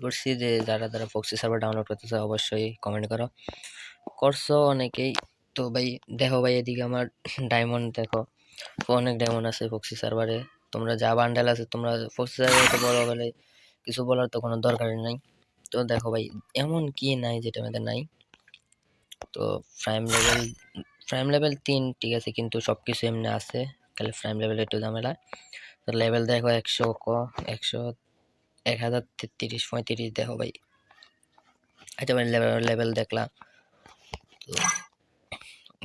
করছি যে যারা যারা ফক্সি সার্ভার ডাউনলোড করতেছে অবশ্যই কমেন্ট করছো অনেকেই। তো ভাই দেখো ভাই, এদিকে আমার ডায়মন্ড দেখো, অনেক ডায়মন্ড আছে ফক্সি সার্ভারে। তোমরা যা বান্ডেল আছে, তোমরা ফক্সি সার্ভারে তো বড় বলে কিছু বলার তো কোনো দরকারই নাই। তো দেখো ভাই, এমন কি নাই যেটা আমাদের নাই। তো প্রাইম লেভেল 3 ঠিক আছে, কিন্তু সবকিছু এমনি আছে, খালি প্রাইম লেভেল একটু ঝামেলা। তো লেভেল দেখো 100 100 1033 35 দেখো ভাই। আচ্ছা ভাই, লেভেল দেখলা তো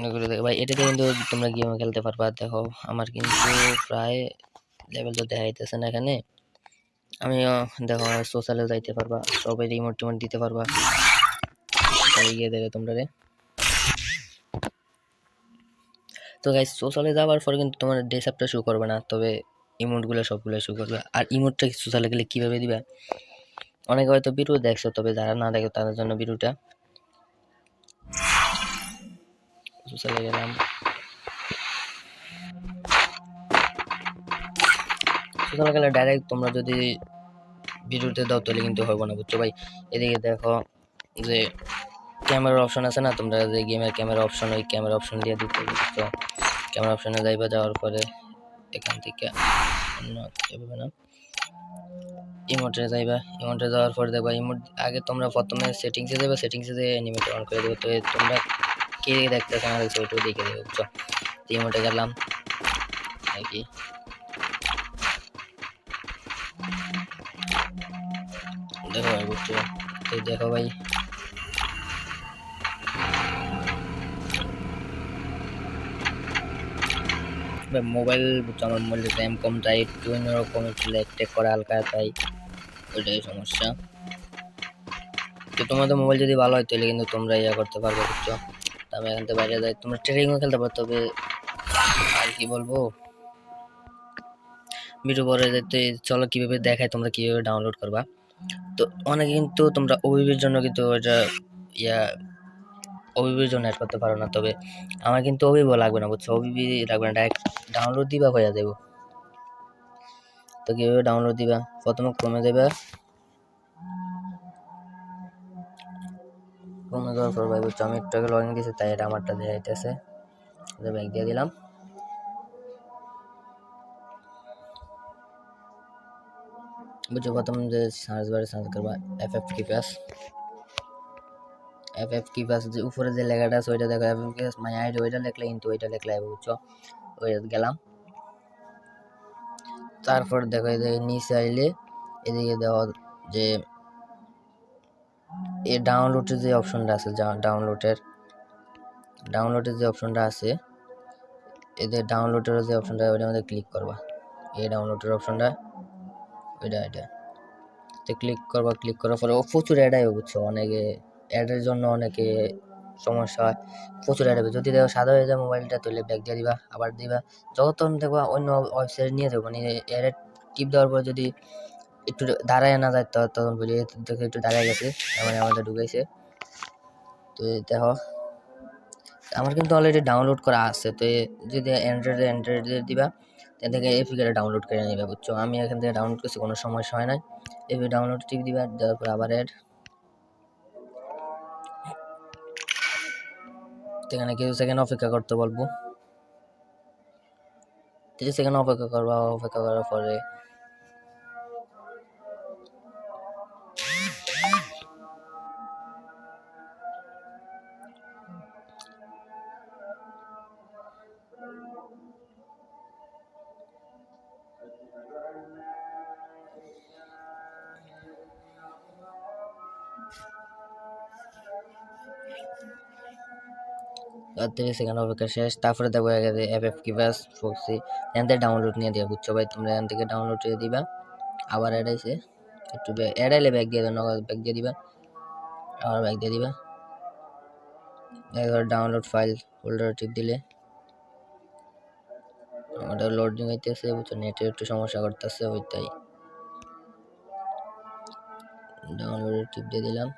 এগুলো দেখো ভাই, এটাতে কিন্তু তোমরা গেম খেলতে পারবা। দেখো আমার কিন্তু প্রায় লেভেল তো দেখাইতেছে না এখানে। আমি দেখো সোশ্যালে যাইতে পারবা, সবাই রিমোট টিমোট দিতে পারবা, তাই গিয়ে দেবে তোমরা রে। তো গাইস, সোশ্যালে যাওয়ার পর কিন্তু তোমার ডেসঅ্যাপটা শো করবে না, তবে ইমোটগুলো সবগুলো শো করবে। আর ইমোটটা সোশ্যালে গেলে কিভাবে দিবা, অনেকে হয়তো ভিডিও দেখছো, তবে যারা না দেখো তাদের জন্য ভিডিওটা। সোশ্যালে গেলাম, সোশ্যালে গেলে ডাইরেক্ট তোমরা যদি ভিডিওতে দাও তাহলে কিন্তু হবে না, বুঝছো ভাই। এদিকে দেখো যে ক্যামেরার অপশন আছে না, তোমরা যে গেমের ক্যামেরা অপশন, ওই ক্যামেরা অপশন দিয়ে দিতে হবে। তো ক্যামেরা অপশনে যাইবা, যাওয়ার পরে এখান থেকে এভাবে না, ইমোটে যাইবা। ইমোটে যাওয়ার পর দেখবা ইমোট আগে তোমরা প্রথমে সেটিংসে যাবে, সেটিংসে যেয়ে অ্যানিমেট অন করে দেবে। তো তোমরা কে দেখতেছ না দেখছো ওইটাও দেখে দেবে, বুঝছো। তো ইমোটে গেলাম নাকি, দেখো ভাই, বুঝছো। তো দেখো ভাই, মোবাইল বুঝছো, আমার মোবাইলের র্যাম কম, তাই একটু অন্যরকম, একটু ল্যাগ ট্যাগ করে হালকা, তাই ওইটাই সমস্যা। তো তোমাদের মোবাইল যদি ভালো হয় তাহলে কিন্তু তোমরা ইয়া করতে পারবে, বুঝছো। তো আমি এখান থেকে বাইরে যাই, তোমরা ট্রেডিংও খেলতে পারো, তবে আর কি বলবো, ভিডিও পরে যেতে চলো কিভাবে দেখায়, তোমরা কিভাবে ডাউনলোড করবা। তো অনেকে কিন্তু তোমরা ওবিবির জন্য কিন্তু এটা ইয়া ওবিবির জন্য অ্যাড করতে পারো না, তবে আমার কিন্তু ওবিবি লাগবে না, বুঝছো। ওবিবি লাগবে না, ডাইরেক্ট ডাউনলোড দিবা হয়ে যাবো। তো কিভাবে ডাউনলোড দিবা, প্রথমে ক্রমে দেবা, ক্রমে দেওয়ার পর ভাই বুঝছো, আমি একটু আগে লগ ইন দিয়েছি তাই এটা আমারটা দেখাইতেছে। ব্যাগ দিয়ে দিলাম, বুঝছো। প্রথম যে সার্চ বারে সার্চ করবা এফএফ কি পাস, যে উপরে যে লেখাটা আছে ওইটা দেখো, এফএফ কি পাস মাই আইডি, ওইটা লিখলে কিন্তু ওইটা লিখলে বুঝছো। ওই গেলাম, তারপর দেখো এই নিচে আইলে এদিকে দেখো যে এই ডাউনলোডের যে অপশনটা আছে, ডাউনলোডের যে অপশনটা আছে, এদের ডাউনলোডের যে অপশনটা, ওইটার মধ্যে ক্লিক করবা। এই ডাউনলোডের অপশনটা, এটা ক্লিক করবা। ক্লিক করার পরে ও প্রচুর অ্যাড আইবে, বুঝছো। অনেকে অ্যাডের জন্য অনেকে সমস্যা হয়, প্রচুর অ্যাড হবে। যদি দেখো সাদা হয়ে যায় মোবাইলটা, তাহলে ব্যাক দিয়ে দিবা, আবার দিবা। যখন দেখবা অন্য ওয়েবসাইট নিয়ে যাবো, মানে অ্যাডে টিপ দেওয়ার পর যদি একটু দাঁড়ায় না যায়, তখন বুঝে দেখে একটু দাঁড়ায় গেছে, মানে আমাদের ঢুকাইছে। তো দেখো আমার কিন্তু অলরেডি ডাউনলোড করা আছে। তো যদি অ্যান্ড্রয়েডে দিবা, এখান থেকে এপিকে ডাউনলোড করে নিবে, বুঝছো। আমি এখান থেকে ডাউনলোড করছি, কোনো সমস্যা হয় না। এপি ডাউনলোড টিপ দিবা, দেওয়ার পর আবার অ্যাড, এখানে কিছু সেকেন্ড অপেক্ষা করতে বলবো, 30 সেকেন্ড অপেক্ষা করবা। অপেক্ষা করার পরে আর 30 সেকেন্ড অপেক্ষা শেষ। তারপরে দেখো এফএফ কিভাস ফক্সি, এখান থেকে ডাউনলোড নিয়ে দিবা, বুঝছো ভাই। তোমরা এখান থেকে ডাউনলোড দিয়ে দিবা, আবার অ্যাড আইছে, একটু অ্যাড আইলে ব্যাক দিয়ে দেবা, ব্যাক দিয়ে দিবা, আবার ব্যাক দিয়ে দিবা। একবার ডাউনলোড ফাইল ফোল্ডার টিপ দিলে ওটা লোডিং হইতেছে, বুঝছো। নেটে একটু সমস্যা করতেছে, ওইটাই। ডাউনলোডের টিপ দিয়ে দিলাম,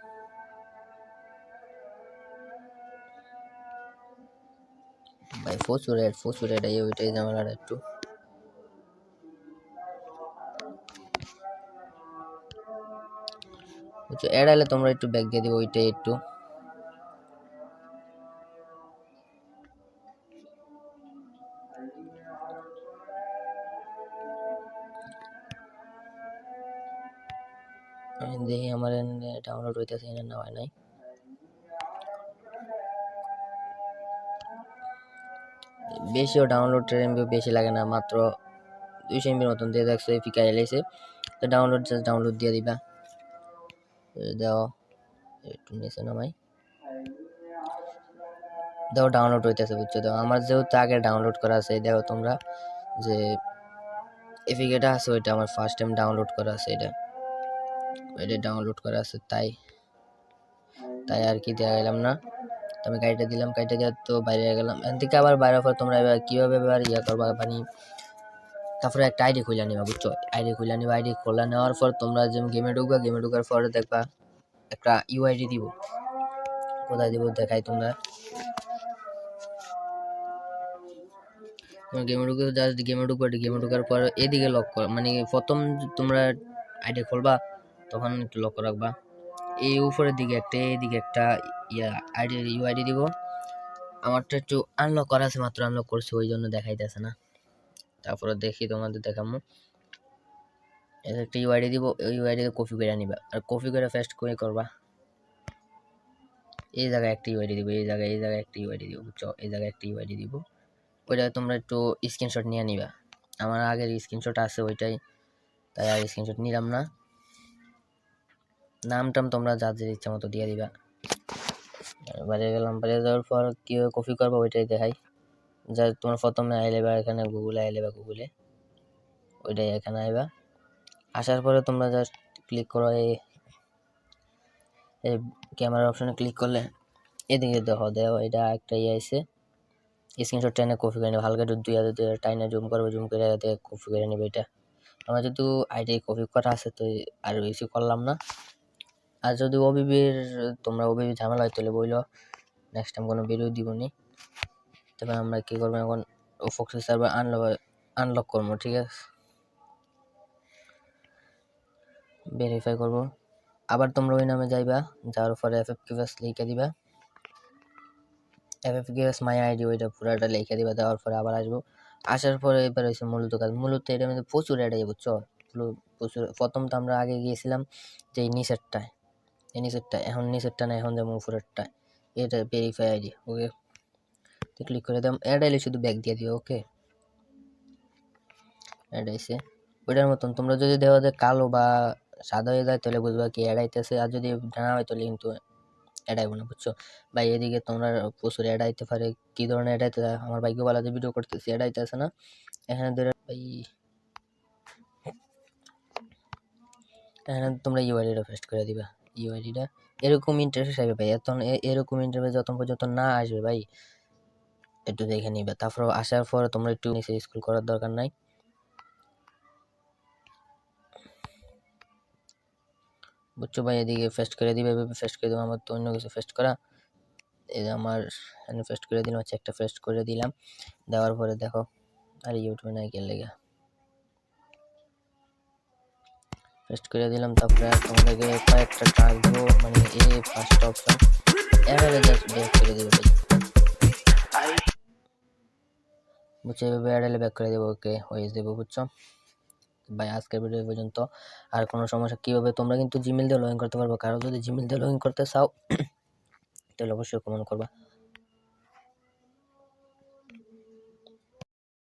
ভাই প্রচুর অ্যাড ওইটাই ঝামেলাটা একটু। বুঝছো। অ্যাড আইলে তোমরা একটু ব্যাক দিয়ে দিবে, ওইটাই একটু দেখি আমার ডাউনলোড হইতেছে না হয় নাই। বেশিও ডাউনলোড এমবি বেশি লাগে না, মাত্র 200 এমবির মতন দিয়ে দেখছো এপিকে এলাইছে। তো ডাউনলোড জাস্ট ডাউনলোড দিয়ে দিবা, দাও একটু নিচে নামাই, দেখো ডাউনলোড হইতেছে বুঝছো। তো আমার যেহেতু আগে ডাউনলোড করা আছে, দেখো তোমরা যে এপিকেটা আছে ওইটা আমার ফার্স্ট টাইম ডাউনলোড করা আছে, এটা ডাউনলোড করা আছে, তাই আর কি দেওয়া গেলাম না। তো আমি গাড়িটা দিলাম, গাড়িটা দিয়ে তো বাইরে গেলাম। এখান থেকে আবার বাইরে পর তোমরা এবার কীভাবে এবার ইয়ে করবা, মানে তারপরে একটা আইডি খুলে নিবা বুঝছো। আইডি খুলে নিবা, আইডি খোলা নেওয়ার পর তোমরা যেমন গেমে ঢুকবা, গেমে ঢুকার পরে দেখবা একটা ইউআইডি দিব, কোথায় দিব দেখাই। তোমরা গেমে ঢুকে জাস্ট গেমে ঢুকবা, গেমে ঢুকার পর এদিকে লক কর, মানে প্রথম তোমরা আইডি খুলবা তখন একটু লক্ষ্য রাখবা, এই উপরের দিকে একটা, এইদিকে একটা ইয়া আইডি ইউআইডি দিব। আমারটা একটু আনলক করা আছে, মাত্র আনলক করছি ওই জন্য দেখাইতেছে না। তারপরে দেখি তোমাদের দেখামো, একটা ইউআইডি দিব, ওই ইউআইডি কপি করে নিবা, আর কপি করে পেস্ট করে করবা। এই জায়গায় একটা ইউআইডি দিব, এই জায়গায় একটা ইউআইডি দিব বুঝছো, এই জায়গায় একটা ইউআইডি দিব। ওইটা তোমরা একটু স্ক্রিনশট নিয়ে নিবা, আমার আগের স্ক্রিনশট আছে ওইটাই, তাই আর স্ক্রিনশট নিলাম না। নাম টাম তোমরা যাদের ইচ্ছা মতো দিয়ে দিবা। বাইরে গেলাম, বাইরে যাওয়ার পর কীভাবে কপি করবো ওইটাই দেখাই। যা তোমার প্রথমে আইলে বা এখানে গুগলে আইলে বা গুগলে ওইটাই এখানে আইবা, আসার পরে তোমরা জাস্ট ক্লিক করো, এই ক্যামেরার অপশনে ক্লিক করলে এদিকে দেখো এটা একটা ইয়ে আছে, স্ক্রিনশট টাইনে কপি করে নেবে, হালকা একটু দুই হাতে টাইনে জুম করবে, জুম করে কপি করে নেবে। এটা আমার যেহেতু আইডি কপি করা আছে তো আর বেশি করলাম না। আর যদি ওবিবির তোমরা ওবিবি ঝামেলা হয় তাহলে বইলো, নেক্সট টাইম কোনো ভিডিও দিবনি। তবে আমরা কি করবো এখন, ফক্সি সার্ভার আনলক করবো, ঠিক আছে, ভেরিফাই করব। আবার তোমরা ওই নামে যাইবা, যাওয়ার পরে FFQS লিখে দিবা, FFQS মাই আইডি ওইটা পুরাটা লিখে দিবা। দেওয়ার পরে আবার আসবো, আসার পরে এবার হচ্ছে মূলত কাজ। মূলত এটার মধ্যে প্রচুর অ্যাড আছে বুঝছো, প্রচুর। প্রথম তো আমরা আগে গিয়েছিলাম যে এই নিচেরটায়, এখন নিচেরটা না, এখন যেমন উপরেরটা, এটা ভেরিফাই আইডি। ওকে, ক্লিক করে দাম, অ্যাড আইলে শুধু ব্যাক দিয়ে দিও। ওকে, অ্যাড আইছে ওইটার মতন। তোমরা যদি দেওয়া যায় কালো বা সাদা হয়ে যায় তাহলে বুঝবা কি অ্যাড আইতেছে, আর যদি জানা হয় তাহলে কিন্তু অ্যাড আইব না বুঝছো ভাই। এদিকে তোমরা প্রচুর অ্যাড আইতে পারে, কি ধরনের অ্যাড আইতে, আমার ভাগ্যবালাতে ভিডিও করতেছি অ্যাড আইতেছে না। এখানে ধরে ভাই, এখানে তোমরা ইউআইডিটা পেস্ট করে দিবা, ইউআইডিটা এরকম ইন্টারফেস আসবে ভাই। এরকম ইন্টারফেস যত পর্যন্ত না আসবে ভাই, একটু দেখে নিবে। তারপর আসার পর তোমরা একটু নিচে স্ক্রল করার দরকার নাই, বুঝছো ভাই। এদিকে পেস্ট করে দিবে, পেস্ট করে দেবো। আমার তো অন্য কিছু পেস্ট করা, এই আমার এখানে পেস্ট করে দিলাম, হচ্ছে একটা পেস্ট করে দিলাম। দেওয়ার পরে দেখো, আর ইউটিউবে নাই গেলে পেস্ট করে দিলাম। তারপরে তোমাদেরকে কয়েকটা টাস্ক দেবো, মানে এই ফার্স্ট অপশন এভাবে জাস্ট ব্যাক করে দেবে ভাই, বুঝছো, এভাবে অ্যাডালে ব্যাক করে দেবো। ওকে, হয়ে দেবো বুঝছো ভাই। আজকের ভিডিও পর্যন্ত। আর কোনো সমস্যা কীভাবে তোমরা কিন্তু জিমেল দিয়ে লগ ইন করতে পারবো, কারো যদি জিমেল দিয়ে লগ ইন করতে চাও তাহলে অবশ্যই কমেন্ট করবা।